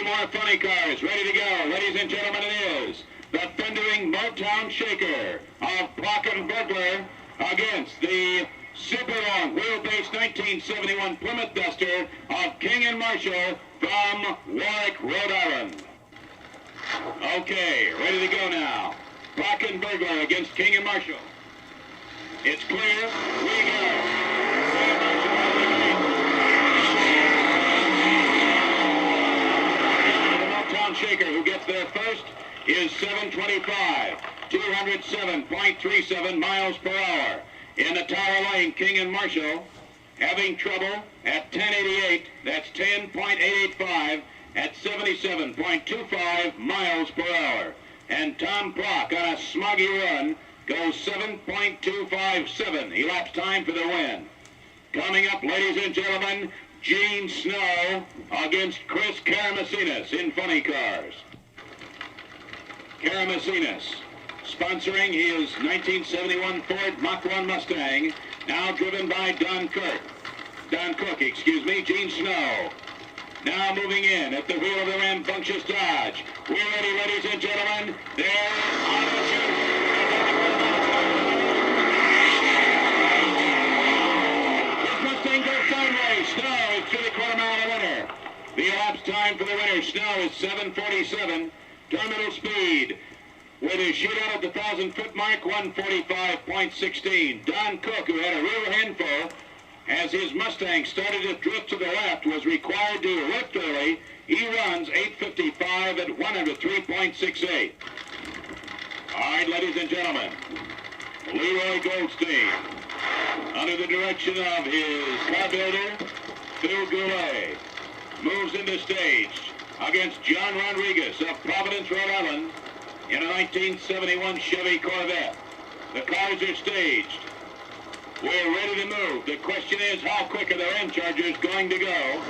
more funny cars ready to go. Ladies and gentlemen, it is the thundering Motown Shaker of Block and Burglar against the super long wheelbase 1971 Plymouth Duster of King and Marshall from Warwick, Rhode Island. Okay, ready to go now. Block and Burglar against King and Marshall. It's clear. We go. Shaker, who gets there first, is 725, 207.37 miles per hour. In the Tower Lane, King and Marshall having trouble at 1088, that's 10.885 at 77.25 miles per hour. And Tom Prock on a smoggy run goes 7.257, elapsed time for the win. Coming up, ladies and gentlemen, Gene Snow against Chris Karamasinas in funny cars. Karamasinas sponsoring his 1971 Ford Mach 1 Mustang, now driven by Don Cook, Gene Snow. Now moving in at the wheel of the rambunctious Dodge. We're ready, ladies and gentlemen. They're on the shoot. Snow is 3/4 mile the winner. The elapsed time for the winner, Snow, is 7:47. Terminal speed with his shootout at the 1,000-foot mark, 1:45.16. Don Cook, who had a real handful as his Mustang started to drift to the left, was required to lift early. He runs 8:55 at 103.68. All right, ladies and gentlemen, Leroy Goldstein, under the direction of his car builder, Phil Goulet, moves into stage against John Rodriguez of Providence, Rhode Island, in a 1971 Chevy Corvette. The cars are staged. We're ready to move. The question is, how quick are the Ramchargers going to go?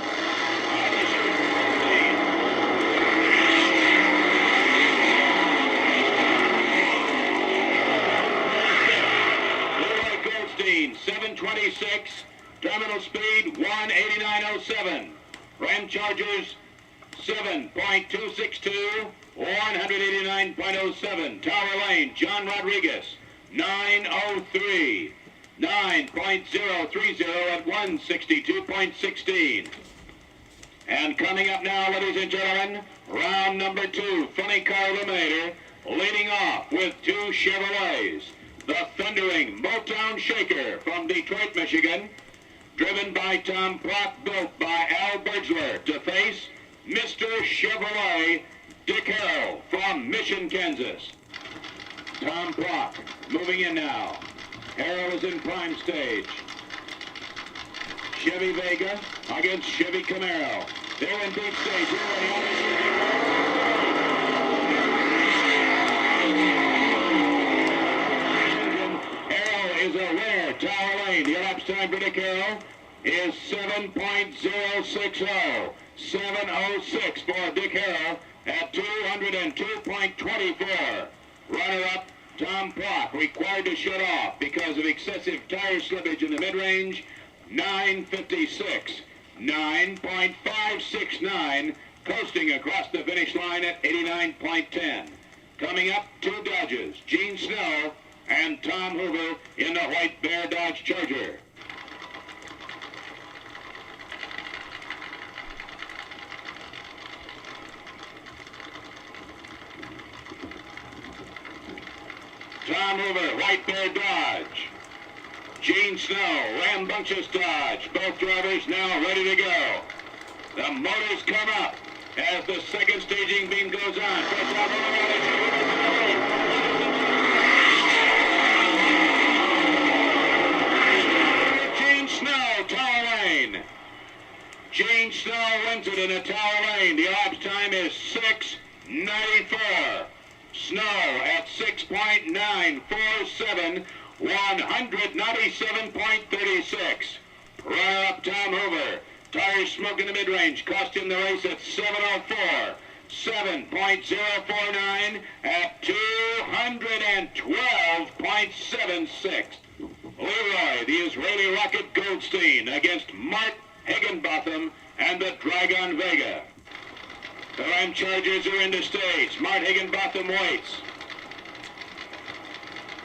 Leroy Goldstein, 726. Terminal speed, 189.07. Ramchargers, 7.262, 189.07. Tower Lane, John Rodriguez, 903, 9.030 at 162.16. And coming up now, ladies and gentlemen, round number 2, funny car eliminator, leading off with 2 Chevrolets. The thundering Motown Shaker from Detroit, Michigan, driven by Tom Prock, built by Al Bergsler, to face Mr. Chevrolet Dick Harrell from Mission, Kansas. Tom Prock moving in now. Harrell is in prime stage. Chevy Vega against Chevy Camaro. They're in deep stage. Harrell is a winner. Tower Lane. The elapsed time for Dick Harrell is 7.060. 7:06 for Dick Harrell at 202.24. Runner-up, Tom Prock, required to shut off because of excessive tire slippage in the mid-range, 9:56. 9.569, coasting across the finish line at 89.10. Coming up, 2 Dodges, Gene Snow and Tom Hoover in the White Bear Dodge Charger. Tom Hoover, White Bear Dodge. Gene Snow, Rambunctious Dodge. Both drivers now ready to go. The motors come up as the second staging beam goes on. Gene Snow, Tower Lane. Gene Snow wins it in a Tower Lane. The elapsed time is 6:94. Snow at 6.947, 197.36. Runner-up Tom Hoover. Tires smoke in the mid-range. Cost him the race at 7:04. 7.049 at 212.76. Leroy, the Israeli Rocket Goldstein, against Mart Higginbotham and the Dragon Vega. The Ramchargers are into stage. Mart Higginbotham waits.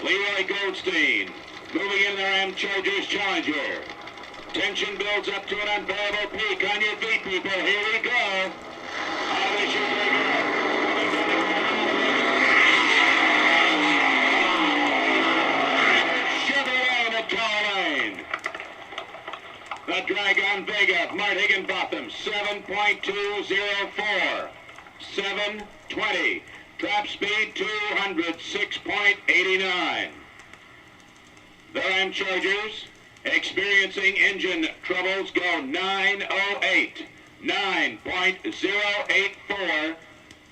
Leroy Goldstein moving in the Ramchargers Challenger. Tension builds up to an unbearable peak. On your feet, people. Here we go. I wish you were good. Chevrolet in the tall lane. The Dragon Vega, Mart Higginbotham, 7.204. 7:20. Trap speed 206.89. The Ramchargers, experiencing engine troubles, go 9:08. 9.084.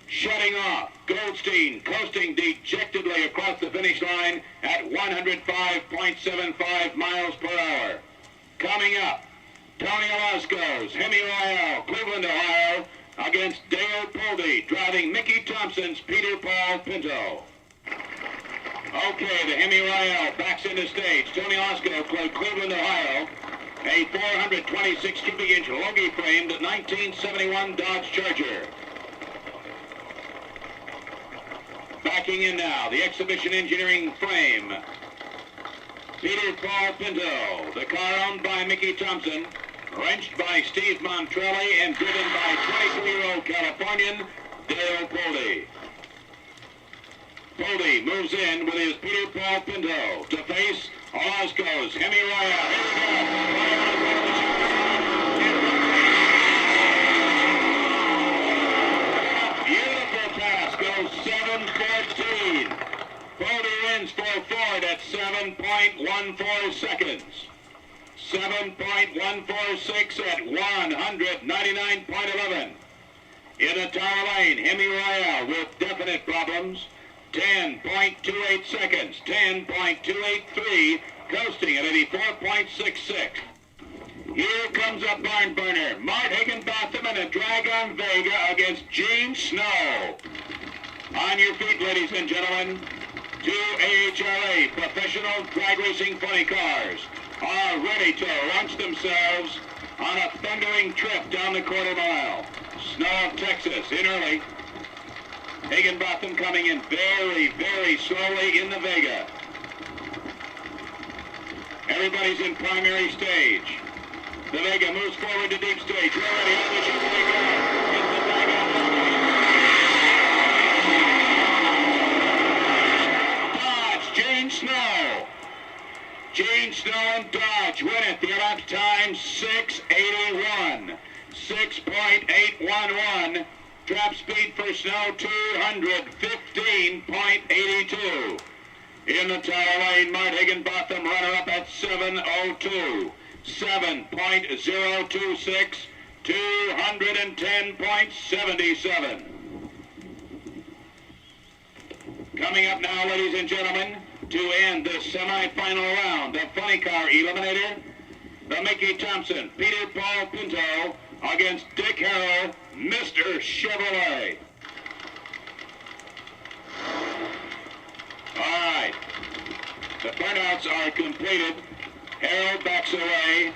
Shutting off. Goldstein coasting dejectedly across the finish line at 105.75 miles per hour. Coming up, Tony Alasko's Hemi Royale, Cleveland, Ohio, against Dale Poldy, driving Mickey Thompson's Peter Paul Pinto. Okay, the Hemi Royale backs into stage. Tony Alasko, Cleveland, Ohio, a 426 cubic inch Logie framed 1971 Dodge Charger. Backing in now, the Exhibition Engineering frame. Peter Paul Pinto, the car owned by Mickey Thompson, wrenched by Steve Montrelli, and driven by 23-year-old Californian Dale Poldy. Poldy moves in with his Peter Paul Pinto to face Alasko's Hemi Royale. Here we go. Beautiful pass, goes 7:14. Poldy wins for Ford at 7.14 seconds. 7.146 at 199.11. In the tower lane, Hemi Royale with definite problems. 10.28 seconds. 10.283. Coasting at 84.66. Here comes a barn burner. Mart Higginbotham and a Dragon Vega against Gene Snow. On your feet, ladies and gentlemen. Two AHRA professional drag racing funny cars are ready to launch themselves on a thundering trip down the quarter mile. Snow of Texas in early. Higginbotham coming in very, very slowly in the Vega. Everybody's in primary stage. The Vega moves forward to deep stage. We're ready. Dodge, Gene Snow. Gene Snow and Dodge win it. The elapsed time 6:81. 6.811. Trap speed for Snow 215.82. In the tower lane, Mart Higginbotham runner-up at 7:02. 7.026. 210.77. Coming up now, ladies and gentlemen, to end the semifinal round of Funny Car Eliminator, the Mickey Thompson, Peter Paul Pinto against Dick Harrell, Mr. Chevrolet. All right. The burnouts are completed. Harrell backs away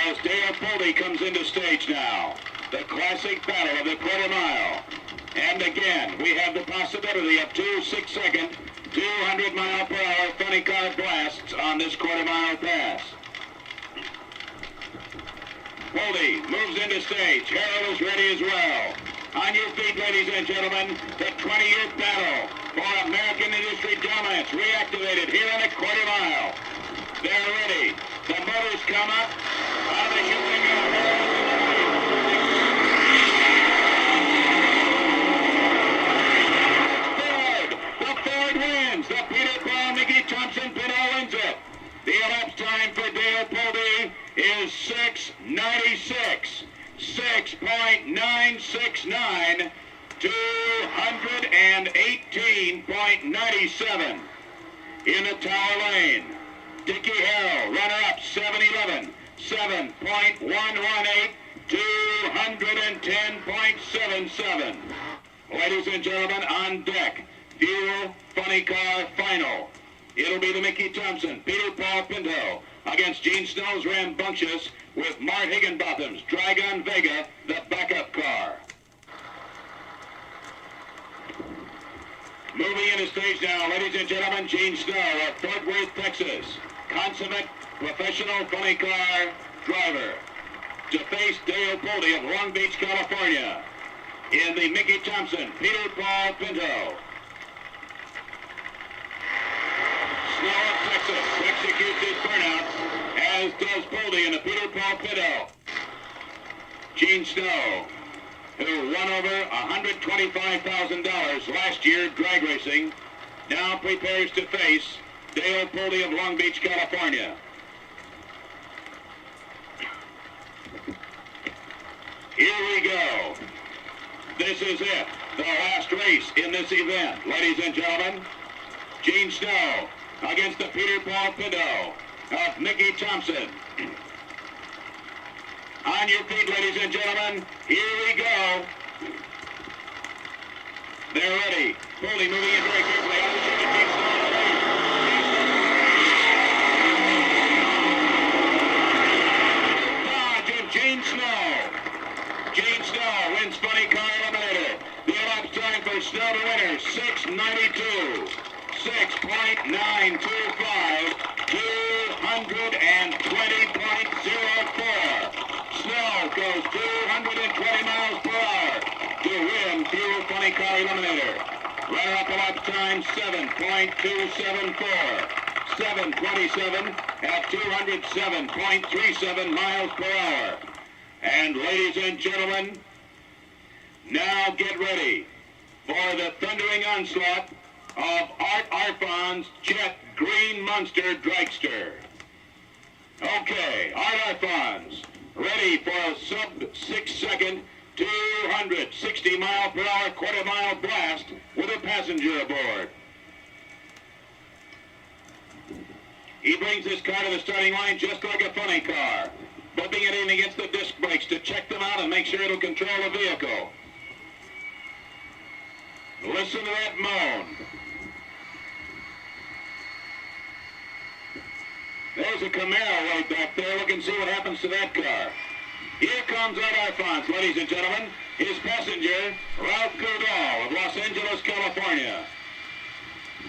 as Dale Poldy comes into stage now. The classic battle of the quarter mile. And again, we have the possibility of 2 6-second, 200-mile-per-hour funny car blasts on this quarter-mile pass. Poldy moves into stage. Harrell is ready as well. On your feet, ladies and gentlemen, the 20-year battle for American industry dominance reactivated here on the quarter mile. They're ready. The motors come up. How they shoot they go. Ford wins. The Peter Paul Mickey Thompson Pinto wins it. The elapsed time for Dale Poldy is 6:96. 6.969. 218.97. In the tower lane, Dickie Harrell, runner-up, 7:11. 7.118. 210.77. Ladies and gentlemen, on deck, Fuel Funny Car Final. It'll be the Mickey Thompson, Peter Paul Pinto against Gene Snow's Rambunctious with Mart Higginbotham's Dragon Vega, the backup car. Moving into stage now, ladies and gentlemen, Gene Snow of Fort Worth, Texas. Consummate professional funny car driver. To face Dale Poldy of Long Beach, California. In the Mickey Thompson, Peter Paul Pinto. Snow of Texas executes his burnout, as does Poldy in the Peter Paul Pinto. Gene Snow, who won over $125,000 last year drag racing, now prepares to face Dale Poldy of Long Beach, California. Here we go. This is it, the last race in this event, ladies and gentlemen. Gene Snow against the Peter Paul Pinto of Mickey Thompson. On your feet, ladies and gentlemen, here we go. They're ready. Poldy moving in very carefully. Out of the Chevy Camaros. Gene Snow. Gene Snow wins funny car eliminator. The elapsed time for Snow to winner, 6:92. 6.925. 220.04. Snow goes 220 miles per hour to win Fuel Funny Car Eliminator. Runner-up elapsed time, 7.274. 7:27 at 207.37 miles per hour. And ladies and gentlemen, now get ready for the thundering onslaught of Art Arfons Jet Green Monster Dragster. Okay, Art Arfons, ready for a sub-6-second, 260 mile per hour, quarter-mile blast with a passenger aboard. He brings this car to the starting line just like a funny car, bumping it in against the disc brakes to check them out and make sure it'll control the vehicle. Listen to that moan. There's a Camaro right back there. Look and see what happens to that car. Here comes Art Arfons, ladies and gentlemen. His passenger, Ralph Goodall of Los Angeles, California.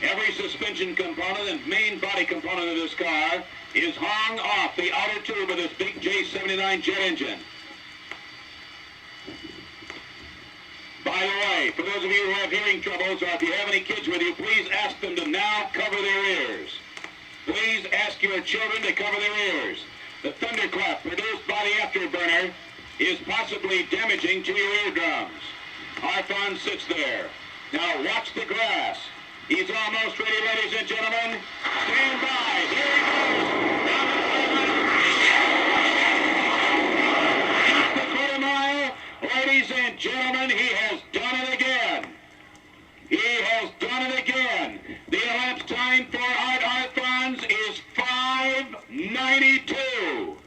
Every suspension component and main body component of this car is hung off the outer tube of this big J79 jet engine. By the way, for those of you who have hearing troubles, or if you have any kids with you, please ask them to now cover their ears. Please ask your children to cover their ears. The thunderclap produced by the afterburner is possibly damaging to your eardrums. Arfons sits there. Now watch the grass. He's almost ready, ladies and gentlemen. Stand by. Here he goes. At the quarter mile, ladies and gentlemen, he has done it again. He has done it again. The elapsed time for Art Arfons is 5:92.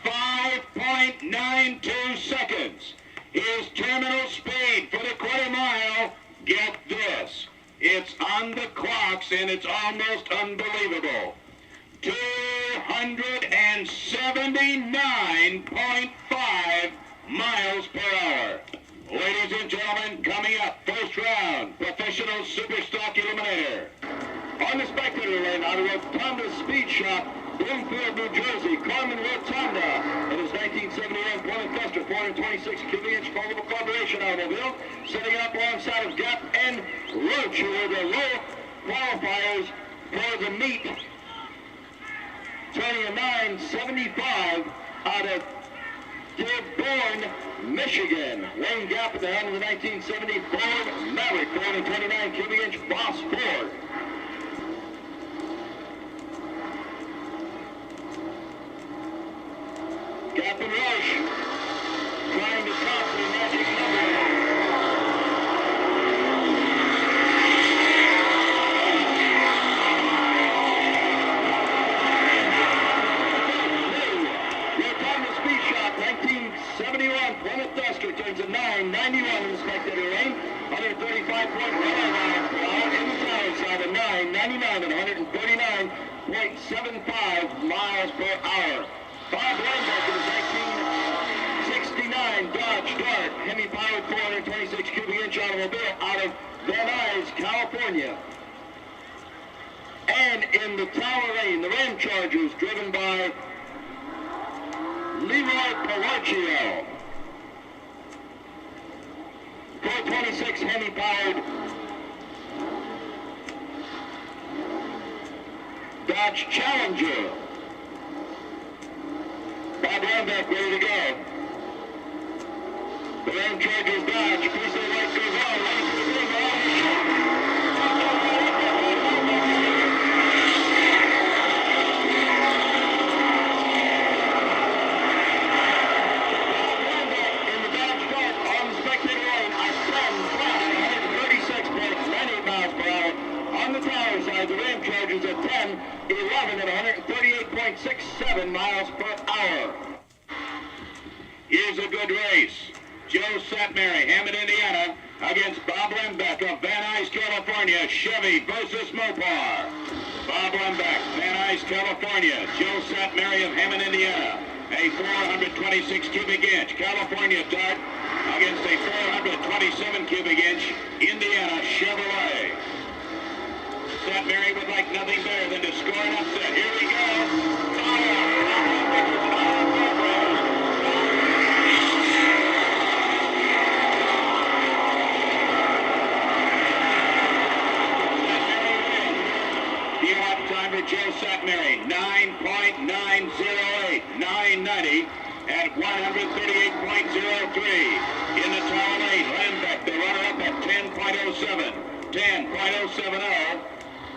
5.92 seconds. His terminal speed for the quarter mile, get this, it's on the clocks and it's almost unbelievable. 279.5 miles per hour. Ladies and gentlemen, coming up, first round, professional super stock eliminator. On the spectator lane, out of Rotunda Speed Shop, Bloomfield, New Jersey, Carmen Rotunda, in his 1971 Plymouth Duster, 426 cubic inch foldable carburation automobile, setting up alongside of Gap and Roach, who were the low qualifiers for the meet, turning a 975 out of Dearborn, Michigan. Wayne Gap at the helm of the 1970 Ford Maverick, 429 cubic inch Boss Ford. Gap and Roche trying to top the magic number. Speed Shop, 1971 Plymouth Duster turns a 991 in the spectator lane, 135.1 miles per hour in the town side of 999 and 139.75 miles per hour. Bob Lambert in his 1969 Dodge Dart, Hemi powered 426 cubic inch automobile out of Van Nuys, California. And in the tower lane, the Ramchargers, driven by Leroy Palaccio. 426 Hemi powered Dodge Challenger. Bob Lambeck ready to go. The Ramchargers Dodge, piece of light goes on, right to the ring, in the Dodge Dart on the spectator lane, a 136.98 miles per hour. On the tower side, the Ramchargers at 10-11 at 138.67 miles per hour. Here's a good race. Joe Satmary, Hammond, Indiana, against Bob Lembeck of Van Nuys, California, Chevy versus Mopar. Bob Lembeck, Van Nuys, California, Joe Satmary of Hammond, Indiana, a 426 cubic inch California Dart against a 427 cubic inch Indiana Chevrolet. Satmary would like nothing better than to score an upset. Here we go. Joe Satmary, 9.908, 990 at 138.03. In the tower lane, Lembeck, the runner-up at 10.07, 10.070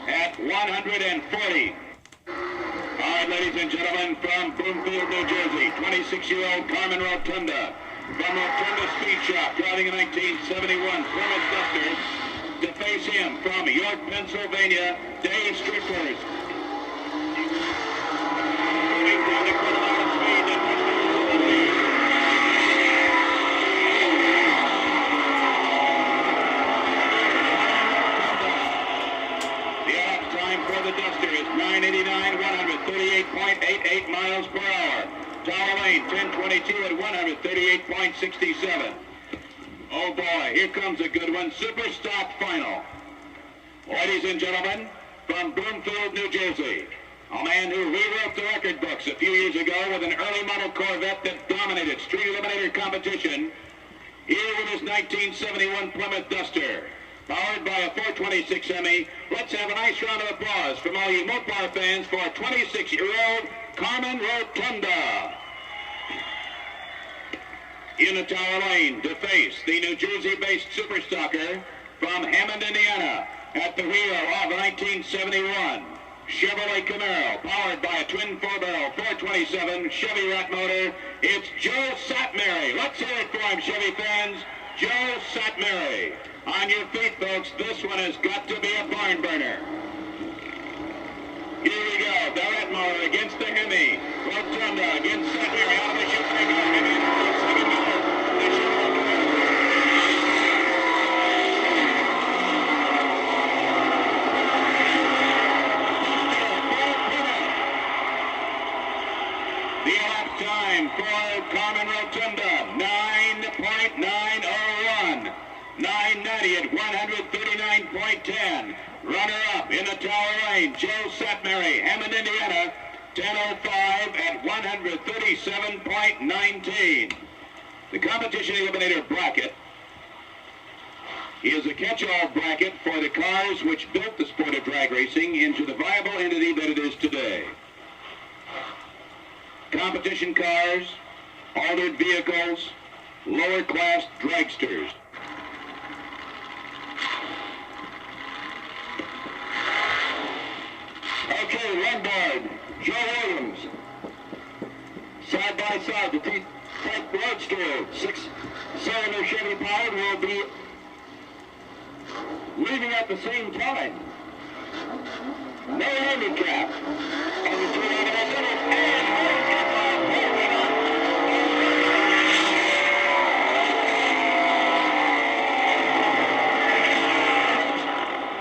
at 140. All right, ladies and gentlemen, from Bloomfield, New Jersey, 26-year-old Carmen Rotunda, from Rotunda Speed Shop, driving a 1971 Plymouth Duster, to face him from York, Pennsylvania, Dave Strickers. The Duster is 989, 138.88 miles per hour. Tower lane, 1022 at 138.67. Oh boy, here comes a good one. Super stock final. Ladies and gentlemen, from Bloomfield, New Jersey, a man who rewrote the record books a few years ago with an early model Corvette that dominated street eliminator competition. Here with his 1971 Plymouth Duster, powered by a 426 Hemi. Let's have a nice round of applause from all you Mopar fans for 26-year-old Carmen Rotunda. In the tower lane to face the New Jersey-based superstocker from Hammond, Indiana, at the wheel of a 1971 Chevrolet Camaro, powered by a twin 4-barrel 427 Chevy Rat motor. It's Joe Satmary. Let's hear it for him, Chevy fans. Joe Satmary. On your feet, folks. This one has got to be a barn burner. Here we go. The Rat motor against the Hemi. Rotunda against Satmary. Out of the chute they go. Hemi in the second motor. The elapsed time for Carmen Rotunda, 9.901. 990 at 139.10. Runner-up in the tower lane, Joe Satmary, Hammond, Indiana, 10:05 at 137.19. The competition eliminator bracket is a catch-all bracket for the cars which built the sport of drag racing into the viable entity that it is today. Competition cars, altered vehicles, lower-class dragsters. Okay, Lombard, Joe Williams. Side by side, the T-type Roadster, 6-cylinder Chevy powered, will be leaving at the same time. No handicap. And the two animals in it, and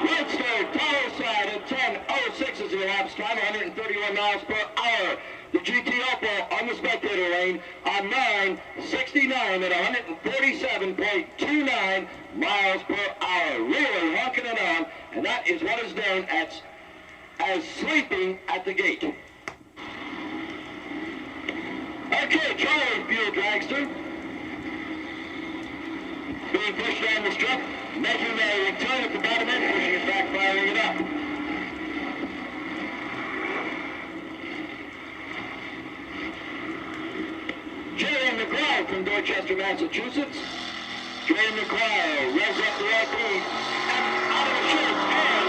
Roadster, tower side at 10:06 is the elapsed time, 131 miles per hour. The GT Opel on the spectator lane on 9:69 at 147.29 miles per hour. Really honking it on, and that is what is known as sleeping at the gate. Okay, Charlie Fuel Dragster. Being pushed down the strip, making a return at the bottom end, pushing it back, firing it up. Jerry McGuire from Dorchester, Massachusetts. Jerry McGuire revs up the RP and out of the chute, and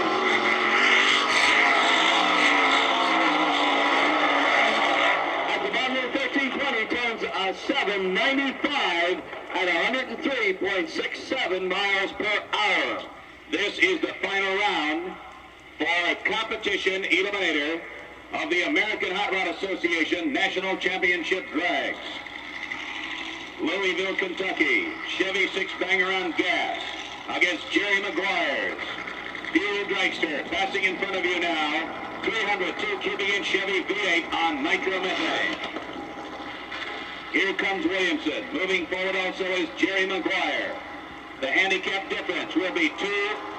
at the bottom of the 1320 turns a 795 at 103.67 miles per hour. This is the final round for competition eliminator of the American Hot Rod Association National Championship Drags. Louisville, Kentucky, Chevy 6-banger on gas against Jerry Maguire's Fuel Dragster. Passing in front of you now, 302 cubic inch Chevy V8 on nitromethane. Here comes Williamson. Moving forward also is Jerry Maguire. The handicap difference will be 2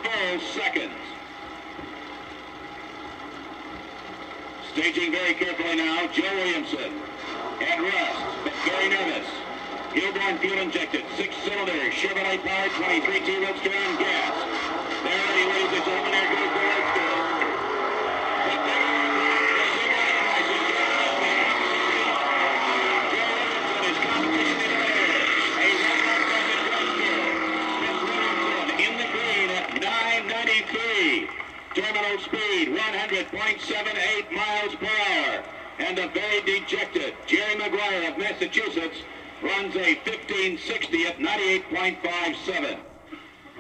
full seconds. Staging very carefully now, Joe Williamson. At rest, but very nervous. Hilborn fuel injected, 6-cylinder, Chevrolet powered 23T roadster on gas. There ready, ladies and gentlemen, there goes the roadster. Terminal speed 100.78 miles per hour, and a very dejected Jerry Maguire of Massachusetts runs a 1560 at 98.57.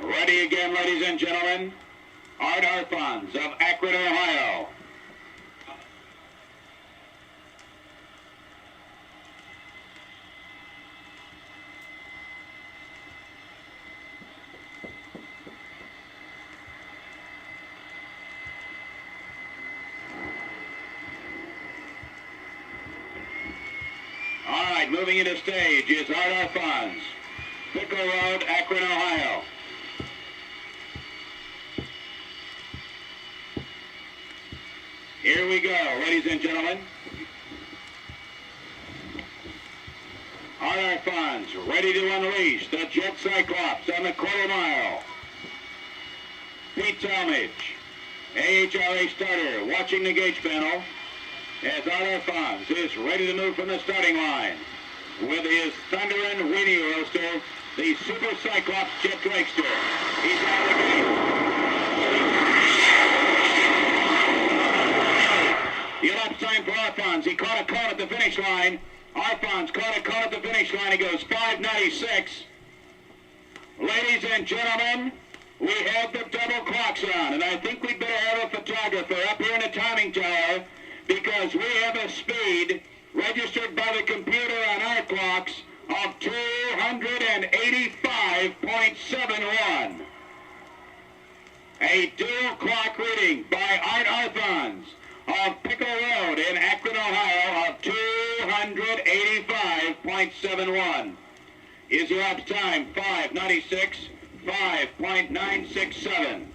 Ready again, ladies and gentlemen, Art Arfons of Akron, Ohio. Moving into stage is Art Arfons, Pickle Road, Akron, Ohio. Here we go, ladies and gentlemen. Art Arfons ready to unleash the Jet Cyclops on the quarter mile. Pete Talmadge, AHRA starter, watching the gauge panel as Art Arfons is ready to move from the starting line with his thundering weenie roaster, the Super Cyclops Jet Dragster. He's out of the gate. The elapsed time for Arfons. He caught a cone at the finish line. Arfons caught a cone at the finish line. He goes 5:96. Ladies and gentlemen, we have the double clocks on, and I think we better have a photographer up here in the timing tower, because we have a speed registered by the computer on our clocks of 285.71. A dual clock reading by Art Arfons of Pickle Road in Akron, Ohio of 285.71. His elapsed time 5:96, 5.967.